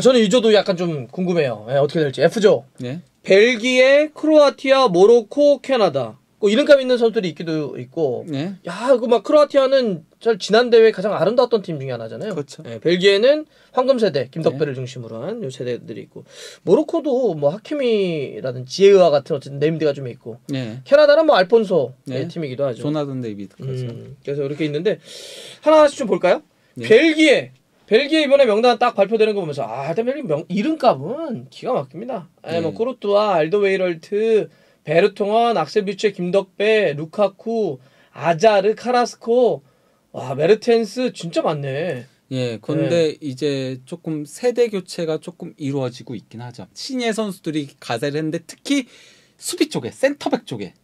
저는 이조도 약간 좀 궁금해요. 예, 어떻게 될지. F조. 네. 벨기에, 크로아티아, 모로코, 캐나다. 이름감 있는 선수들이 있기도 있고. 네. 야, 그 막 크로아티아는 지난 대회 가장 아름다웠던 팀 중에 하나잖아요. 그렇죠. 예, 벨기에는 황금 세대, 김덕배를 중심으로 한 요 세대들이 있고. 모로코도 뭐 하키미라든 지에으아 같은 어쨌든 네임드가 좀 있고. 네. 캐나다는 뭐 알폰소의 네. 팀이기도 하죠. 조나단 데이비드. 그렇죠. 그래서 이렇게 있는데 하나씩 좀 볼까요? 네. 벨기에 이번에 명단 딱 발표되는 거 보면서 벨기에 이름값은 기가 막힙니다. 네. 뭐 코르투아, 알더웨이럴트, 베르통원, 악셀비체, 김덕배, 루카쿠, 아자르, 카라스코, 와 메르텐스 진짜 많네. 예, 근데 이제 조금 세대 교체가 조금 이루어지고 있긴 하죠. 신예 선수들이 가세를 했는데 특히 수비 쪽에, 센터백 쪽에.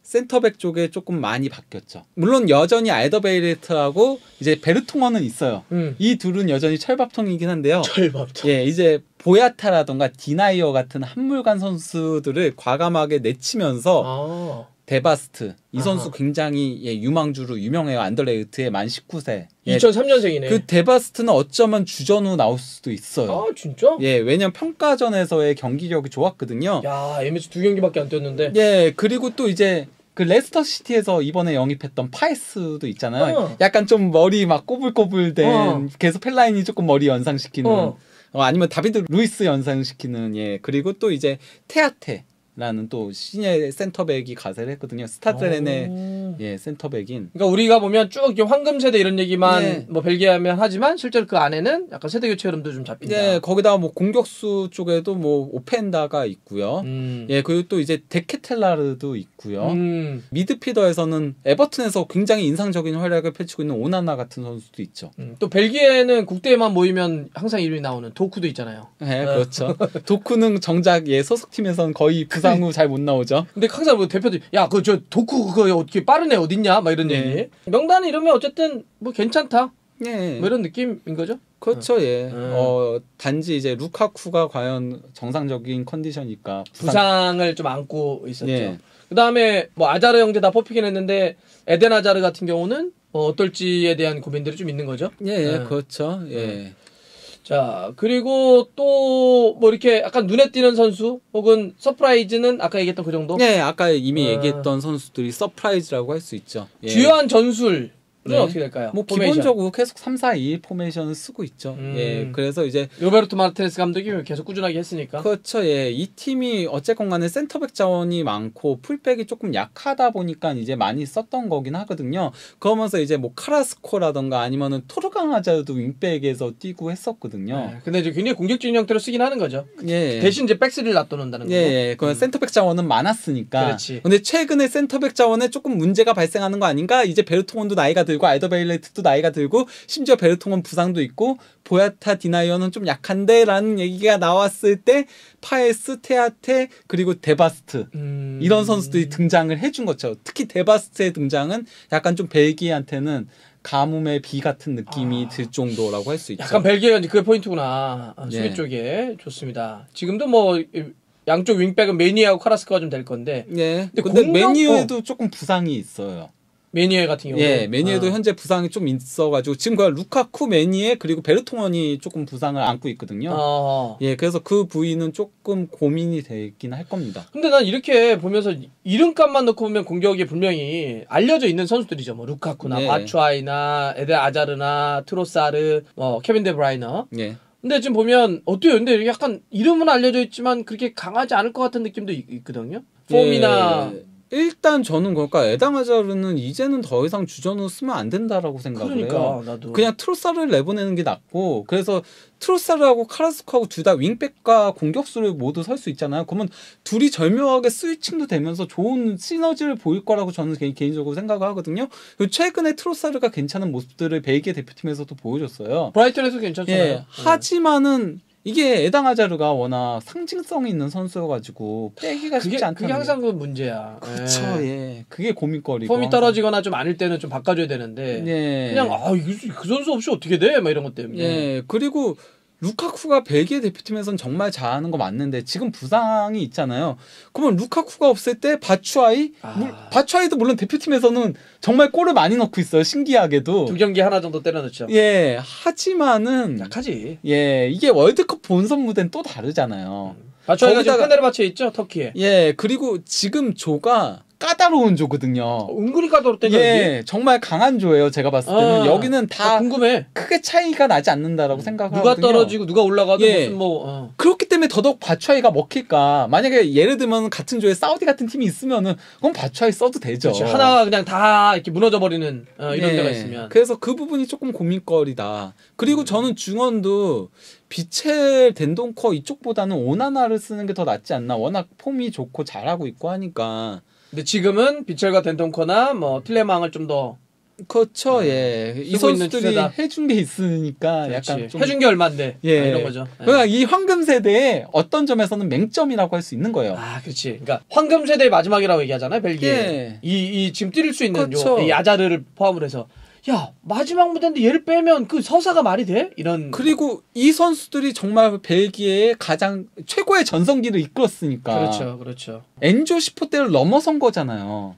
센터백 쪽에 조금 많이 바뀌었죠. 물론 여전히 알더베이레트하고 이제 베르통원은 있어요. 이 둘은 여전히 철밥통이긴 한데요. 철밥통. 예, 이제 보야타라던가 디나이어 같은 한물간 선수들을 과감하게 내치면서 데바스트 이 선수 굉장히 유망주로 유명해요. 안더레이트의 만 19세. 2003년생이네. 그 데바스트는 어쩌면 주전으로 나올 수도 있어요. 진짜? 예, 왜냐면 평가전에서의 경기력이 좋았거든요. 야, MS 2경기밖에 안 뛰었는데. 예, 그리고 또 이제 그 레스터 시티에서 이번에 영입했던 파에스도 있잖아요. 약간 좀 머리 막 꼬불꼬불된 계속 펠라인이 조금 머리 연상시키는 아니면 다비드 루이스 연상시키는 그리고 또 이제 테아테라는 또 신예 센터백이 가세를 했거든요. 스타드렌의 센터백인. 그러니까 우리가 보면 쭉 이렇게 황금 세대 이런 얘기만 뭐 벨기에 하면 하지만 실제로 그 안에는 약간 세대 교체 흐름도 좀 잡힌다. 네, 거기다가 뭐 공격수 쪽에도 뭐 오펜다가 있고요. 예, 그리고 또 이제 데케텔라르도 있고요. 미드피더에서는 에버튼에서 굉장히 인상적인 활약을 펼치고 있는 오나나 같은 선수도 있죠. 또 벨기에는 국대에만 모이면 항상 이름이 나오는 도쿠도 있잖아요. 네, 그렇죠. 도쿠는 정작 소속팀에서는 거의 부상 후 잘 못 나오죠. 근데 항상 뭐 대표들이 저 도쿠 그거 어떻게 빠른 애 어딨냐 막 이런 얘기. 명단 이러면 어쨌든 뭐 괜찮다. 뭐 이런 느낌인 거죠. 그렇죠. 단지 이제 루카쿠가 과연 정상적인 컨디션일까. 부상을 좀 안고 있었죠. 그다음에 뭐 아자르 형제 다 뽑히긴 했는데 에덴 아자르 같은 경우는 어떨지에 대한 고민들이 좀 있는 거죠. 그렇죠. 자, 그리고 또 뭐 이렇게 약간 눈에 띄는 선수 혹은 서프라이즈는 아까 얘기했던 그 정도? 아까 이미 얘기했던 선수들이 서프라이즈라고 할 수 있죠. 주요한 전술은 어떻게 될까요? 뭐 포메이션. 기본적으로 계속 3-4-2 포메이션을 쓰고 있죠. 그래서 이제 로베르토 마르티네스 감독이 계속 꾸준하게 했으니까. 그렇죠. 이 팀이 어쨌건 간에 센터백 자원이 많고 풀백이 조금 약하다 보니까 이제 많이 썼던 거긴 하거든요. 그러면서 이제 뭐 카라스코라던가 아니면은 토르강하자도 윙백에서 뛰고 했었거든요. 근데 이제 굉장히 공격적인 형태로 쓰긴 하는 거죠. 대신 이제 백스를 놔둬놓는다는 거고. 그건 센터백 자원은 많았으니까. 그렇지. 근데 최근에 센터백 자원에 조금 문제가 발생하는 거 아닌가? 이제 베르통원도 나이가 들고 알더베일레트도 나이가 들고 심지어 베르통원 부상도 있고 보야타 디나이어는 좀 약한데 라는 얘기가 나왔을 때 파에스, 테아테 그리고 데바스트 이런 선수들이 등장을 해준 거죠. 특히 데바스트의 등장은 약간 좀 벨기에한테는 가뭄의 비 같은 느낌이 들 정도라고 할 수 있죠. 약간 벨기에가 이제 그게 포인트구나. 수비 쪽에 좋습니다. 지금도 뭐 양쪽 윙백은 메니하고 카라스코가 좀 될 건데. 근데 메니에도 조금 부상이 있어요. 메니에 같은 경우는 메니에도 현재 부상이 좀 있어가지고 지금 그 루카쿠, 메니에 그리고 베르통원이 조금 부상을 안고 있거든요. 그래서 그 부위는 조금 고민이 되긴 할 겁니다. 근데 난 이렇게 보면서 이름값만 넣고 보면 공격이 분명히 알려져 있는 선수들이죠. 뭐 루카쿠나 바추아이나 에데 아자르나 트로사르, 케빈 데브라이너. 근데 지금 보면 어때요? 근데 약간 이름은 알려져 있지만 그렇게 강하지 않을 것 같은 느낌도 있거든요. 폼이나 일단 저는 그러니까 에당아자르는 이제는 더 이상 주전으로 쓰면 안 된다라고 생각을 해요. 나도. 그냥 트로사르를 내보내는 게 낫고 그래서 트로사르하고 카라스코하고 둘 다 윙백과 공격수를 모두 설 수 있잖아요. 그러면 둘이 절묘하게 스위칭도 되면서 좋은 시너지를 보일 거라고 저는 개인적으로 생각을 하거든요. 그리고 최근에 트로사르가 괜찮은 모습들을 벨기에 대표팀에서도 보여줬어요. 브라이턴에서 괜찮잖아요. 하지만은 이게 에당아자르가 워낙 상징성이 있는 선수여가지고 빼기가 쉽지 않다. 그게 항상 그 문제야. 그렇죠. 그게 고민거리고. 폼이 떨어지거나 좀 아닐 때는 좀 바꿔줘야 되는데 그냥 그 선수 없이 어떻게 돼? 막 이런 것 때문에. 그리고 루카쿠가 벨기에 대표팀에서는 정말 잘하는 거 맞는데 지금 부상이 있잖아요. 그러면 루카쿠가 없을 때 바추아이도 물론 대표팀에서는 정말 골을 많이 넣고 있어요. 신기하게도 2경기 하나 정도 때려 넣죠. 예, 하지만은 약하지. 예, 이게 월드컵 본선 무대는 또 다르잖아요. 바추아이가 지금 페네르바체에 있죠, 터키에. 예, 그리고 지금 조가 까다로운 조거든요. 은근히 까다롭다니. 예, 정말 강한 조예요. 제가 봤을 때는 여기는 다 궁금해. 크게 차이가 나지 않는다라고 생각하거든요. 누가 떨어지고 누가 올라가도 무슨 뭐 그렇기 때문에 더더욱 바추아이가 먹힐까. 만약에 예를 들면 같은 조에 사우디 같은 팀이 있으면은 그럼 바추아이 써도 되죠. 그렇지. 하나가 그냥 다 이렇게 무너져 버리는 이런 데가 있으면. 그래서 그 부분이 조금 고민거리다. 그리고 저는 중원도 비첼 덴동커 이쪽보다는 오나나를 쓰는 게 더 낫지 않나. 워낙 폼이 좋고 잘하고 있고 하니까. 근데 지금은 비첼과 덴동커나 뭐 틸레망을 좀 더 그렇죠. 예. 이 선수들이 해준 게 있으니까 그렇지. 약간 좀 해준 게 얼마인데 예. 이런 거죠. 그러니까 이 황금 세대의 어떤 점에서는 맹점이라고 할 수 있는 거예요. 아, 그렇지. 그러니까 황금 세대의 마지막이라고 얘기하잖아요, 벨기에. 예. 이 지금 뛸 수 있는 그렇죠. 이 아자르를 포함을 해서 야, 마지막 무대인데 얘를 빼면 그 서사가 말이 돼? 이런. 그리고 이 선수들이 정말 벨기에의 가장 최고의 전성기를 이끌었으니까. 그렇죠, 그렇죠. 엔조 시포테를 넘어선 거잖아요.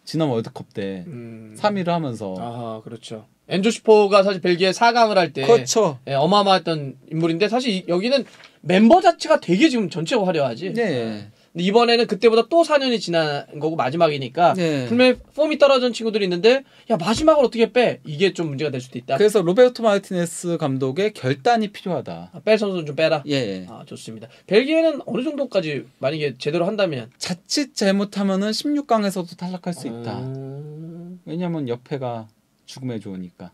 지난 월드컵 때 3위를 하면서. 아, 그렇죠. 엔조 시포가 사실 벨기에 4강을 할 때 그렇죠. 예, 어마어마했던 인물인데 사실 여기는 멤버 자체가 되게 지금 전체가 화려하지. 네. 근데 이번에는 그때보다 또 4년이 지난 거고 마지막이니까 네. 분명히 폼이 떨어진 친구들이 있는데 야 마지막을 어떻게 빼? 이게 좀 문제가 될 수도 있다. 그래서 로베르토 마르티네스 감독의 결단이 필요하다. 뺄 선수는 좀 빼라. 예. 아, 좋습니다. 벨기에는 어느 정도까지 만약에 제대로 한다면 자칫 잘못하면은 16강에서도 탈락할 수 있다. 왜냐면 옆에가 죽음의 조니까.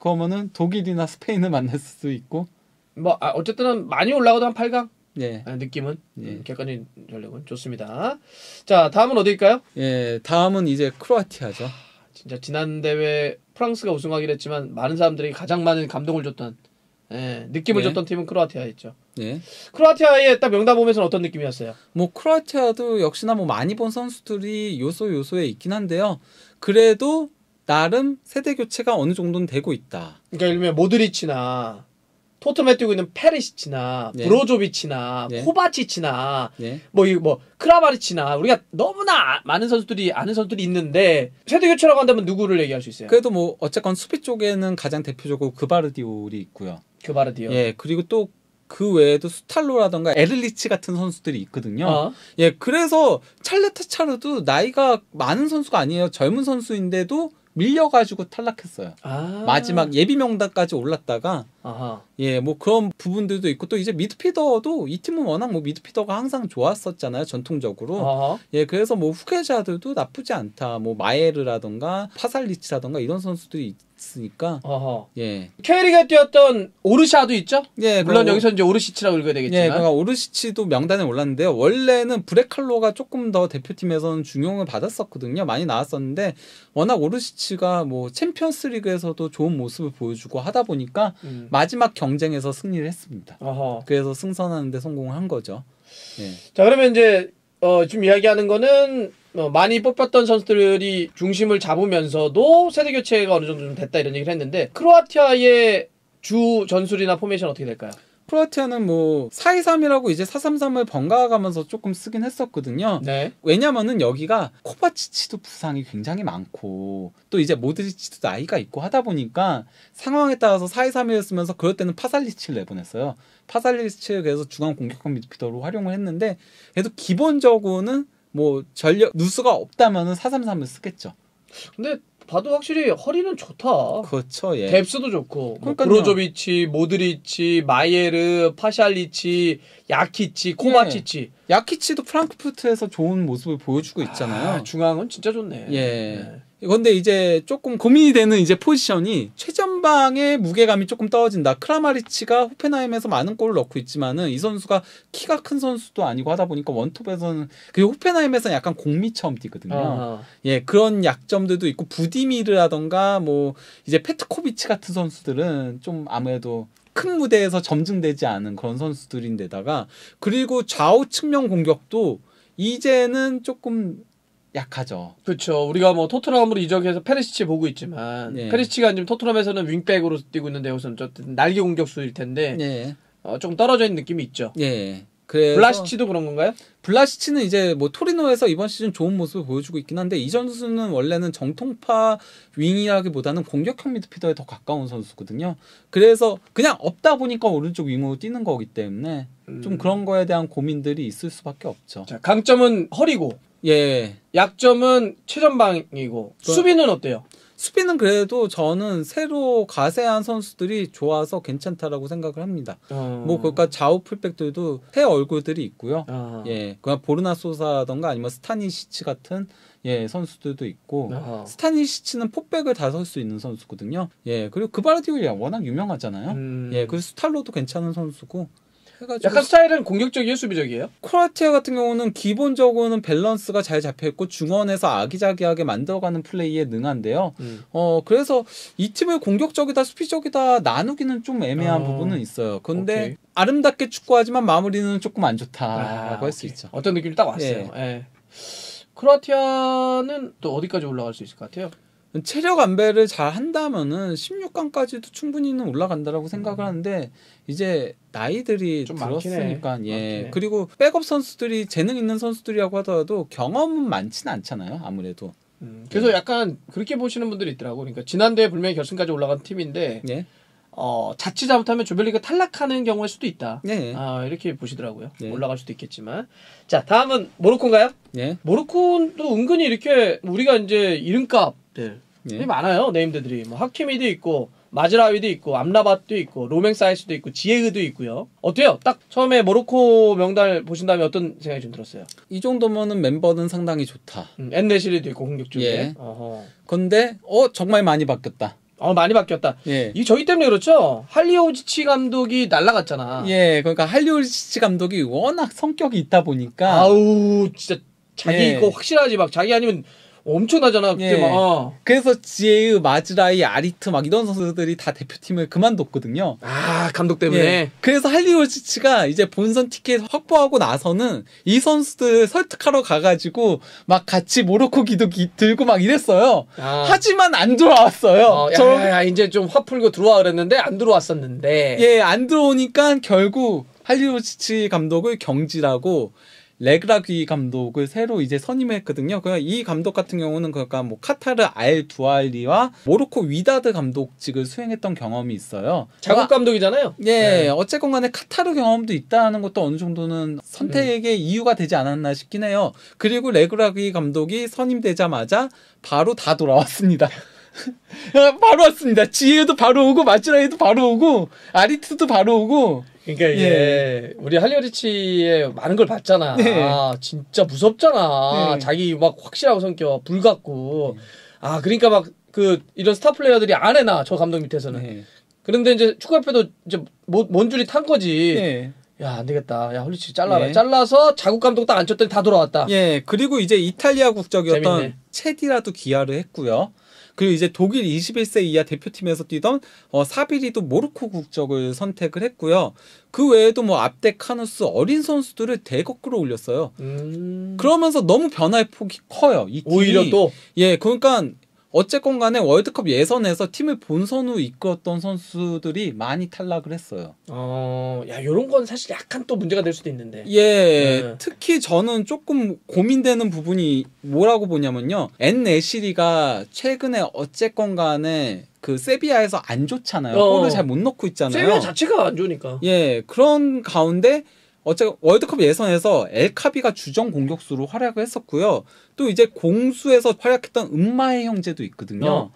그러면은 독일이나 스페인을 만날 수도 있고. 뭐 어쨌든 많이 올라가도 한 8강. 예. 느낌은 예. 객관적인 전력은 좋습니다. 자, 다음은 어디일까요? 예, 다음은 이제 크로아티아죠. 진짜 지난 대회 프랑스가 우승하기로 했지만 많은 사람들이 가장 많은 감동을 줬던 느낌을 줬던 팀은 크로아티아였죠. 예. 크로아티아의 딱 명단 보면서는 어떤 느낌이었어요? 뭐 크로아티아도 역시나 뭐 많이 본 선수들이 요소에 있긴 한데요. 그래도 나름 세대 교체가 어느 정도는 되고 있다. 그러니까 예를 들면 모드리치나 토트넘에 뛰고 있는 페리시치나 브로조비치나 코바치치나 뭐 크라마리치나 우리가 너무나 많은 선수들이 아는 선수들이 있는데 세대 교체라고 한다면 누구를 얘기할 수 있어요? 그래도 뭐 어쨌건 수비 쪽에는 가장 대표적으로 그바르디올이 있고요. 그바르디올. 예, 그리고 또 그 외에도 수탈로라던가 에르리치 같은 선수들이 있거든요. 예, 그래서 찰레타차르도 나이가 많은 선수가 아니에요. 젊은 선수인데도 밀려가지고 탈락했어요. 마지막 예비 명단까지 올랐다가 예, 뭐 그런 부분들도 있고 또 이제 미드필더도 이 팀은 워낙 뭐 미드필더가 항상 좋았었잖아요. 전통적으로. 예, 그래서 뭐 후계자들도 나쁘지 않다. 뭐 마에르라던가 파살리치라던가 이런 선수들이 있으니까. 예. K리그에 뛰었던 오르샤도 있죠? 예, 물론 여기서 이제 오르시치라고 읽어야 되겠지만. 예, 그러니까 오르시치도 명단에 올랐는데요. 원래는 브레칼로가 조금 더 대표팀에서는 중용을 받았었거든요. 많이 나왔었는데 워낙 오르시치가 뭐 챔피언스리그에서도 좋은 모습을 보여주고 하다 보니까 마지막 경쟁에서 승리를 했습니다. 그래서 승선하는 데 성공을 한 거죠. 예. 자, 그러면 이제 지금 이야기하는 거는 많이 뽑혔던 선수들이 중심을 잡으면서도 세대 교체가 어느 정도 좀 됐다 이런 얘기를 했는데 크로아티아의 주 전술이나 포메이션 어떻게 될까요? 크로아티아는 뭐 4-2-3이라고 이제 4-3-3을 번갈아 가면서 조금 쓰긴 했었거든요. 네. 왜냐면은 여기가 코바치치도 부상이 굉장히 많고 또 이제 모드리치도 나이가 있고 하다 보니까 상황에 따라서 4-2-3을 쓰면서 그럴 때는 파살리치를 내보냈어요. 파살리치를 그래서 중앙 공격형 미드필더로 활용을 했는데 그래도 기본적으로는 뭐 전력 누수가 없다면은 4-3-3을 쓰겠죠. 근데 봐도 확실히 허리는 좋다. 그렇죠. 예. 뎁스도 좋고 뭐 브로조비치, 모드리치, 마이에르, 파샬리치, 야키치, 코바치치. 야키치도 프랑크푸르트에서 좋은 모습을 보여주고 있잖아요. 중앙은 진짜 좋네. 예. 근데 이제 조금 고민이 되는 이제 포지션이 최전방의 무게감이 조금 떨어진다. 크라마리치가 호펜하임에서 많은 골을 넣고 있지만은 이 선수가 키가 큰 선수도 아니고 하다 보니까 원톱에서는 그리고 호펜하임에서는 약간 공미처럼 뛰거든요. 예, 그런 약점들도 있고 부디미르라던가 뭐 이제 페트코비치 같은 선수들은 좀 아무래도 큰 무대에서 점증되지 않은 그런 선수들인데다가 그리고 좌우 측면 공격도 이제는 조금 약하죠. 그렇죠. 우리가 뭐 토트넘으로 이적해서 페리시치 보고 있지만 페리시치가 지금 토트넘에서는 윙백으로 뛰고 있는데 여기서는 날개 공격수일 텐데 조금 떨어져 있는 느낌이 있죠. 블라시치도 그런 건가요? 블라시치는 이제 뭐 토리노에서 이번 시즌 좋은 모습을 보여주고 있긴 한데 이 선수는 원래는 정통파 윙이라기보다는 공격형 미드필더에 더 가까운 선수거든요. 그래서 그냥 없다 보니까 오른쪽 윙으로 뛰는 거기 때문에 좀 그런 거에 대한 고민들이 있을 수밖에 없죠. 자, 강점은 허리고 약점은 최전방이고 수비는 어때요? 수비는 그래도 저는 새로 가세한 선수들이 좋아서 괜찮다라고 생각을 합니다. 뭐 그러니까 좌우 풀백들도 새 얼굴들이 있고요. 그냥 보르나 소사던가 아니면 스타니시치 같은 선수들도 있고 스타니시치는 포백을 다 설 수 있는 선수거든요. 그리고 그바르디올리아 워낙 유명하잖아요. 그리고 스탈로도 괜찮은 선수고. 약간 스타일은 공격적이에요, 수비적이에요? 크로아티아 같은 경우는 기본적으로는 밸런스가 잘 잡혀있고 중원에서 아기자기하게 만들어가는 플레이에 능한데요. 그래서 이 팀을 공격적이다, 수비적이다 나누기는 좀 애매한 부분은 있어요. 근데 아름답게 축구하지만 마무리는 조금 안 좋다라고 할 수 있죠. 어떤 느낌이 딱 왔어요. 크로아티아는 또 어디까지 올라갈 수 있을 것 같아요? 체력 안배를 잘 한다면은 16강까지도 충분히는 올라간다라고 생각을 하는데 이제 나이들이 좀 들었으니까 그리고 백업 선수들이 재능 있는 선수들이라고 하더라도 경험은 많지는 않잖아요. 아무래도. 그래서 약간 그렇게 보시는 분들이 있더라고. 그러니까 지난대에 분명히 결승까지 올라간 팀인데 자칫 잘못하면 조별리그 탈락하는 경우일 수도 있다. 이렇게 보시더라고요. 올라갈 수도 있겠지만. 자, 다음은 모로코인가요? 모로코도 은근히 이렇게 우리가 이제 이름값들 많아요. 네임들이 뭐 하키미도 있고 마즈라위도 있고 암라바도 있고 로맹사이스도 있고 지에흐도 있고요. 어때요? 딱 처음에 모로코 명단을 보신 다음에 어떤 생각이 좀 들었어요? 이 정도면은 멤버는 상당히 좋다. 엔네시리도 있고 공격 쪽에. 근데 정말 많이 바뀌었다. 많이 바뀌었다. 이 저기 때문에 그렇죠. 할리오지치 감독이 날라갔잖아. 그러니까 할리오지치 감독이 워낙 성격이 있다 보니까 진짜 자기 거 확실하지 막 자기 아니면 엄청나잖아. 그때 막. 그래서 지에유, 마즈라이, 아리트 막 이런 선수들이 다 대표팀을 그만뒀거든요. 감독 때문에. 그래서 할리오지치가 이제 본선 티켓 확보하고 나서는 이 선수들 설득하러 가가지고 막 같이 모로코 기도 들고 막 이랬어요. 하지만 안 들어왔어요. 이제 좀 화 풀고 들어와 그랬는데 안 들어왔었는데. 안 들어오니까 결국 할리오지치 감독을 경질하고 레그라귀 감독을 새로 이제 선임했거든요. 그러니까 이 감독 같은 경우는 그러니까 뭐 카타르 알 두알리와 모로코 위다드 감독직을 수행했던 경험이 있어요. 자국 감독이잖아요. 어쨌건 간에 카타르 경험도 있다는 것도 어느 정도는 선택의 이유가 되지 않았나 싶긴 해요. 그리고 레그라귀 감독이 선임되자마자 바로 다 돌아왔습니다. 바로 왔습니다. 지혜도 바로 오고 마츠라이도 바로 오고 아리트도 바로 오고. 그러니까 이게 우리 할리오지치의 많은 걸 봤잖아. 진짜 무섭잖아. 자기 막 확실하고 성격 불같고. 그러니까 막 이런 스타 플레이어들이 안 해놔 저 감독 밑에서는. 그런데 이제 축구협회도 이제 뭔 줄이 탄 거지. 야, 안 되겠다. 야, 홀리치 잘라라. 잘라서 자국 감독 딱 앉혔더니 다 돌아왔다. 그리고 이제 이탈리아 국적이었던 재밌네. 체디라도 기아를 했고요. 그리고 이제 독일 21세 이하 대표팀에서 뛰던 사비리도 모로코 국적을 선택을 했고요. 그 외에도 뭐 압데 카누스 어린 선수들을 대거 끌어올렸어요. 그러면서 너무 변화의 폭이 커요. 이 팀이. 오히려 또? 그러니까 어쨌건 간에 월드컵 예선에서 팀을 본선으로 이끌었던 선수들이 많이 탈락을 했어요. 요런 건 사실 약간 또 문제가 될 수도 있는데. 특히 저는 조금 고민되는 부분이 뭐라고 보냐면요. 엔네시리가 최근에 어쨌건 간에 그 세비야에서 안 좋잖아요. 골을 잘 못 넣고 있잖아요. 세비야 자체가 안 좋으니까. 그런 가운데 어쨌든 월드컵 예선에서 엘카비가 주전 공격수로 활약을 했었고요. 또 이제 공수에서 활약했던 은마의 형제도 있거든요.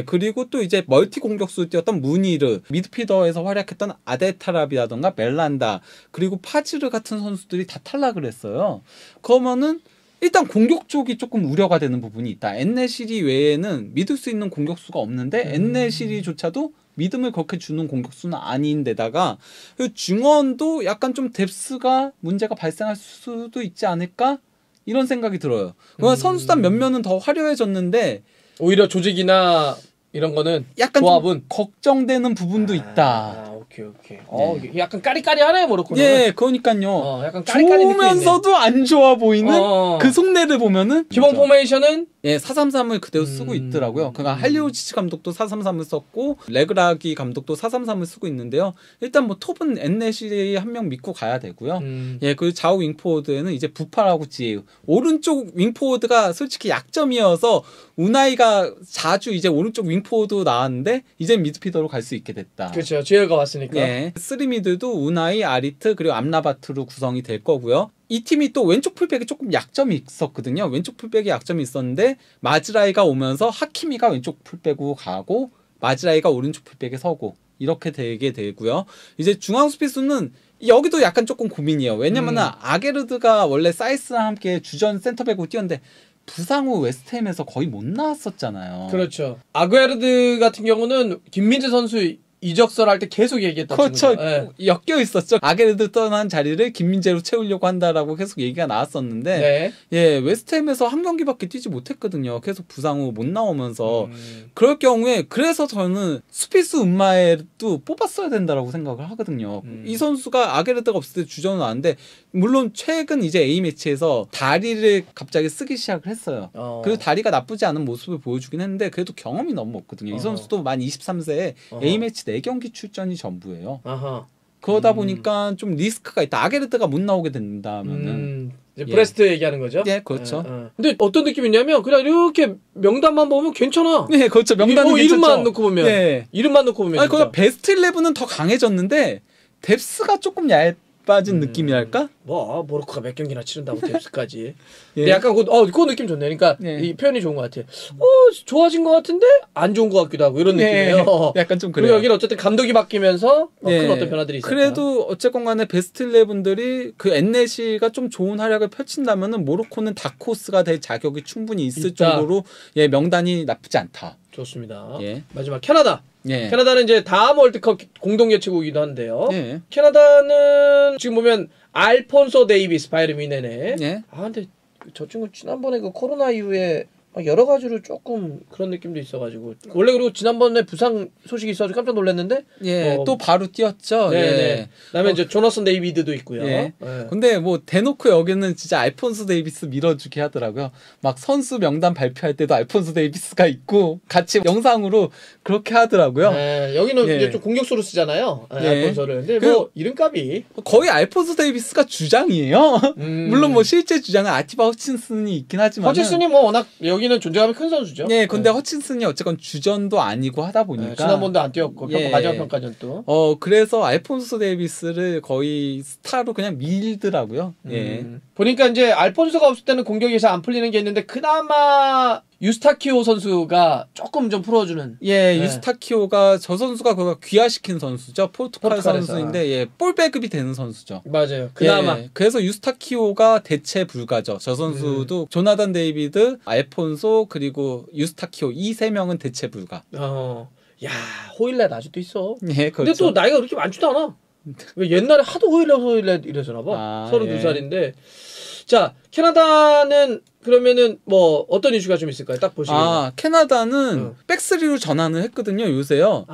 그리고 또 이제 멀티 공격수로 뛰었던 무니르, 미드필더에서 활약했던 아데타랍이라던가 멜란다, 그리고 파지르 같은 선수들이 다 탈락을 했어요. 그러면은 일단 공격 쪽이 조금 우려가 되는 부분이 있다. 엔네시리 외에는 믿을 수 있는 공격수가 없는데 엔네시리조차도 믿음을 그렇게 주는 공격수는 아닌데다가 중원도 약간 좀 뎁스가 문제가 발생할 수도 있지 않을까? 이런 생각이 들어요. 선수단 면면은 더 화려해졌는데 오히려 조직이나 이런 거는 약간 조합은 걱정되는 부분도 있다. 오케이. 약간 까리까리하네 모로코는. 예, 그러니까요. 약간 까리까리 좋으면서도 안 좋아 보이는 그 속내를 보면은 기본 포메이션은 433을 그대로 쓰고 있더라고요. 그러니까 할리우지치 감독도 433을 썼고 레그라기 감독도 433을 쓰고 있는데요. 일단 뭐 톱은 앤넷이 한 명 믿고 가야 되고요. 그리고 좌우 윙포워드에는 이제 부파라고 지에요. 오른쪽 윙포워드가 솔직히 약점이어서 우나이가 자주 이제 오른쪽 윙포워드 나왔는데 이제 미드피더로 갈 수 있게 됐다. 그렇죠. 지혜가 왔으니까. 쓰리미드도 우나이, 아리트 그리고 암라바트로 구성이 될 거고요. 이 팀이 또 왼쪽 풀백에 조금 약점이 있었거든요. 왼쪽 풀백에 약점이 있었는데 마즈라이가 오면서 하키미가 왼쪽 풀백으로 가고 마즈라이가 오른쪽 풀백에 서고 이렇게 되게 되고요. 이제 중앙 수비수는 여기도 약간 조금 고민이에요. 왜냐면은 아게르드가 원래 사이스랑 함께 주전 센터백으로 뛰었는데 부상 후 웨스트햄에서 거의 못 나왔었잖아요. 그렇죠. 아구에르드 같은 경우는 김민재 선수 이적설 할 때 계속 얘기했던 그렇죠. 엮여 있었죠. 아게르드 떠난 자리를 김민재로 채우려고 한다라고 계속 얘기가 나왔었는데 웨스트햄에서 한 경기밖에 뛰지 못했거든요. 계속 부상 후 못 나오면서 그럴 경우에 그래서 저는 수피스 은마에도 뽑았어야 된다라고 생각을 하거든요. 이 선수가 아게르드가 없을 때 주전은 아는데 물론 최근 이제 A매치에서 다리를 갑자기 쓰기 시작을 했어요. 그리고 다리가 나쁘지 않은 모습을 보여주긴 했는데 그래도 경험이 너무 없거든요. 이 선수도 만 23세에 A매치 4경기 출전이 전부예요. 그러다 보니까 좀 리스크가 있다. 아게르드가 못 나오게 된다면은 브레스트 얘기하는 거죠? 네, 그렇죠. 근데 어떤 느낌이냐면 그냥 이렇게 명단만 보면 괜찮아. 네, 그렇죠. 명단은 괜찮죠. 이름만 놓고 보면. 이름만 놓고 보면. 아니, 거기가 베스트 11은 더 강해졌는데 뎁스가 조금 얇아진 느낌이랄까? 모로코가 몇 경기나 치른다고 뎁스까지. 약간 그 느낌 좋네. 그러니까 이 표현이 좋은 것 같아. 좋아진 것 같은데 안 좋은 것 같기도 하고 이런 느낌이에요. 약간 좀 그래요. 그리고 여기는 어쨌든 감독이 바뀌면서 큰 어떤 변화들이 있었다. 그래도 어쨌건 간에 베스트 11들이 그 앤네시가 좀 좋은 활약을 펼친다면은 모로코는 다크호스가 될 자격이 충분히 있을 정도로 명단이 나쁘지 않다. 좋습니다. 마지막 캐나다. 캐나다는 이제 다음 월드컵 공동 개최국이기도 한데요. 캐나다는 지금 보면 알폰소 데이비스 바이에른 뮌헨에. 근데 저 친구 지난번에 그 코로나 이후에 여러 가지로 조금 그런 느낌도 있어가지고 원래 그리고 지난번에 부상 소식이 있어서 깜짝 놀랐는데 또 바로 뛰었죠. 그다음에 이제 조너선 데이비드도 있고요. 근데 뭐 대놓고 여기는 진짜 알폰소 데이비스 밀어주게 하더라고요. 막 선수 명단 발표할 때도 알폰소 데이비스가 있고 같이 영상으로 그렇게 하더라고요. 여기는 이제 좀 공격수로 쓰잖아요. 알폰소를. 근데 뭐 이름값이 거의 알폰소 데이비스가 주장이에요. 물론 뭐 실제 주장은 아티바 허친슨이 있긴 하지만 허친슨이 뭐 워낙 여기는 존재감이 큰 선수죠. 근데 허친슨이 어쨌건 주전도 아니고 하다 보니까 지난번도 안 뛰었고 마지막 평가전 또. 그래서 알폰소 데이비스를 거의 스타로 그냥 밀더라고요. 보니까 이제 알폰소가 없을 때는 공격이 잘 안 풀리는 게 있는데 그나마 유스타키오 선수가 조금 좀 풀어주는. 유스타키오가 저 선수가 그거 귀화시킨 선수죠. 포르투갈 선수인데 볼 배급이 되는 선수죠. 맞아요. 그나마. 그래서 유스타키오가 대체 불가죠. 저 선수도 조나단 데이비드, 알폰소 그리고 유스타키오 이 세 명은 대체 불가. 야 호일렛 아직도 있어. 그렇죠. 근데 또 나이가 그렇게 많지도 않아. 옛날에 하도 호일렛 이러잖아 봐. 32살인데. 자, 캐나다는 그러면은 뭐 어떤 이슈가 좀 있을까요? 딱 보시면. 캐나다는 백스리로 전환을 했거든요, 요새요.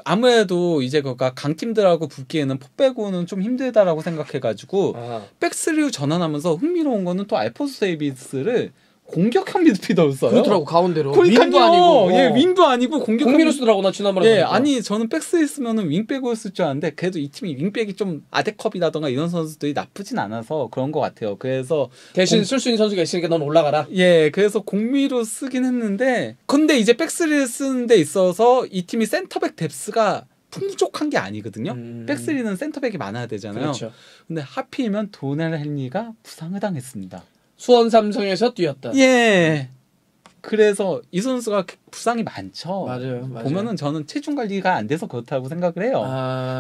아무래도 이제 그가 강팀들하고 붙기에는 포백으로는 좀 힘들다라고 생각해가지고 백스리로 전환하면서 흥미로운 거는 또 알폰소 데이비스를 공격형 미드필더로 써요. 그렇더라고 가운데로. 윙도 아니고, 윙도 아니고 공격형 공미로 쓰더라고 나 지난번에. 아니 저는 백스에 쓰면은 윙백으로 쓸 줄 알았는데 그래도 이 팀이 윙백이 좀 아데컵이라던가 이런 선수들이 나쁘진 않아서 그런 것 같아요. 그래서 대신 쓸 수 있는 선수가 있으니까 넌 올라가라. 그래서 공미로 쓰긴 했는데 근데 이제 백스를 쓰는 데 있어서 이 팀이 센터백 뎁스가 풍족한 게 아니거든요. 백스리는 센터백이 많아야 되잖아요. 그렇죠. 근데 하필이면 도넬 헨리가 부상을 당했습니다. 수원 삼성에서 뛰었다. 그래서 이 선수가 부상이 많죠. 맞아요. 보면은 저는 체중 관리가 안 돼서 그렇다고 생각을 해요.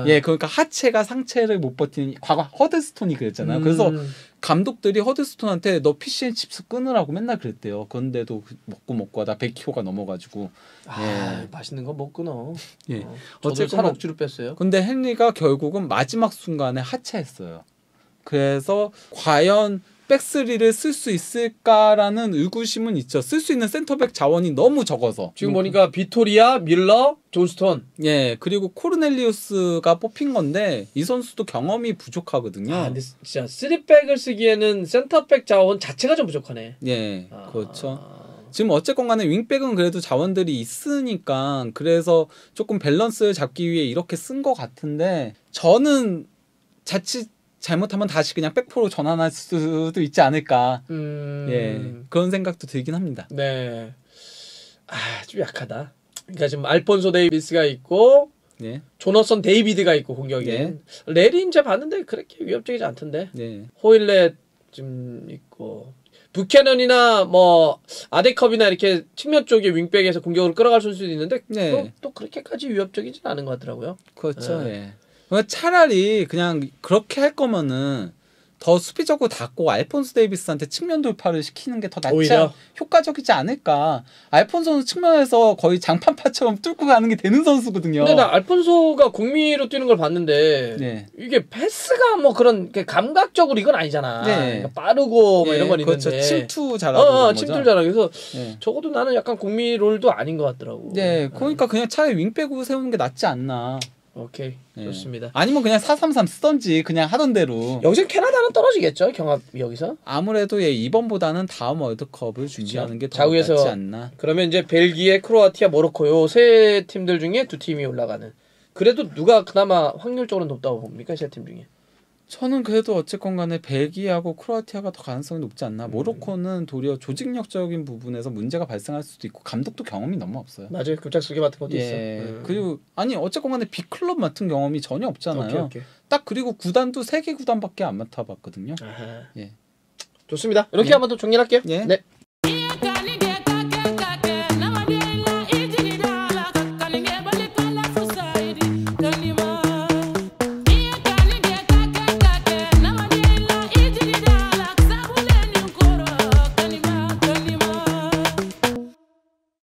그러니까 하체가 상체를 못 버티는 과거 허드스톤이 그랬잖아요. 그래서 감독들이 허드스톤한테 너 피쉬앤칩스 끊으라고 맨날 그랬대요. 그런데도 먹고 하다 100kg가 넘어가지고 맛있는 거 못 끊어. 어쨌든 살 억지로 뺐어요. 근데 헨리가 결국은 마지막 순간에 하차했어요. 그래서 과연 백스리를 쓸 수 있을까라는 의구심은 있죠. 쓸 수 있는 센터백 자원이 너무 적어서. 지금 보니까 비토리아, 밀러, 존스톤. 예, 그리고 코르넬리우스가 뽑힌 건데 이 선수도 경험이 부족하거든요. 아, 근데 진짜 3백을 쓰기에는 센터백 자원 자체가 좀 부족하네. 예, 그렇죠. 지금 어쨌건 간에 윙백은 그래도 자원들이 있으니까 그래서 조금 밸런스를 잡기 위해 이렇게 쓴 것 같은데 저는 자칫 잘못하면 다시 그냥 백포로 전환할 수도 있지 않을까. 예, 그런 생각도 들긴 합니다. 네. 아, 좀 약하다. 그러니까 지금 알폰소 데이비스가 있고 예. 조너선 데이비드가 있고 공격에. 예. 레리 이제 봤는데 그렇게 위협적이지 않던데. 예. 호일렛 좀 있고 부캐넌이나 뭐 아데컵이나 이렇게 측면 쪽에 윙백에서 공격을 끌어갈 수도 있는데 네. 또 그렇게까지 위협적이진 않은 것 같더라고요. 그렇죠. 예. 차라리 그냥 그렇게 할 거면은 더 수비적으로 닫고 알폰소 데이비스한테 측면 돌파를 시키는 게 더 낫지 효과적이지 않을까. 알폰소는 측면에서 거의 장판파처럼 뚫고 가는 게 되는 선수거든요. 근데 나 알폰소가 공미로 뛰는 걸 봤는데 네. 이게 패스가 뭐 그런 감각적으로 이건 아니잖아. 네. 그러니까 빠르고 뭐 이런 건 그렇죠. 있는데 침투 잘하고 침투 잘하고 그래서 네. 적어도 나는 약간 공미 롤도 아닌 것 같더라고. 네, 그러니까 그냥 차라리 윙백으로 세우는 게 낫지 않나. 오케이, 좋습니다. 아니면 그냥 4-3-3 쓰던지 그냥 하던 대로. 여기서 캐나다는 떨어지겠죠? 경합 여기서? 아무래도 이번보다는 다음 월드컵을 준비하는 게 더 자우에서 낫지 않나. 그러면 이제 벨기에, 크로아티아, 모로코 요 세 팀들 중에 두 팀이 올라가는. 그래도 누가 그나마 확률적으로 높다고 봅니까? 세 팀 중에. 저는 그래도 어쨌건 간에 벨기에하고 크로아티아가 더 가능성이 높지 않나. 모로코는 도리어 조직력적인 부분에서 문제가 발생할 수도 있고 감독도 경험이 너무 없어요. 맞아요. 급작스럽게 맡은 것도 있어. 그리고 아니 어쨌건 간에 빅클럽 맡은 경험이 전혀 없잖아요. 오케이. 딱 그리고 구단도 3개 구단밖에 안 맡아봤거든요. 아하. 예. 좋습니다. 이렇게 한번 더 정리할게요. 예. 네.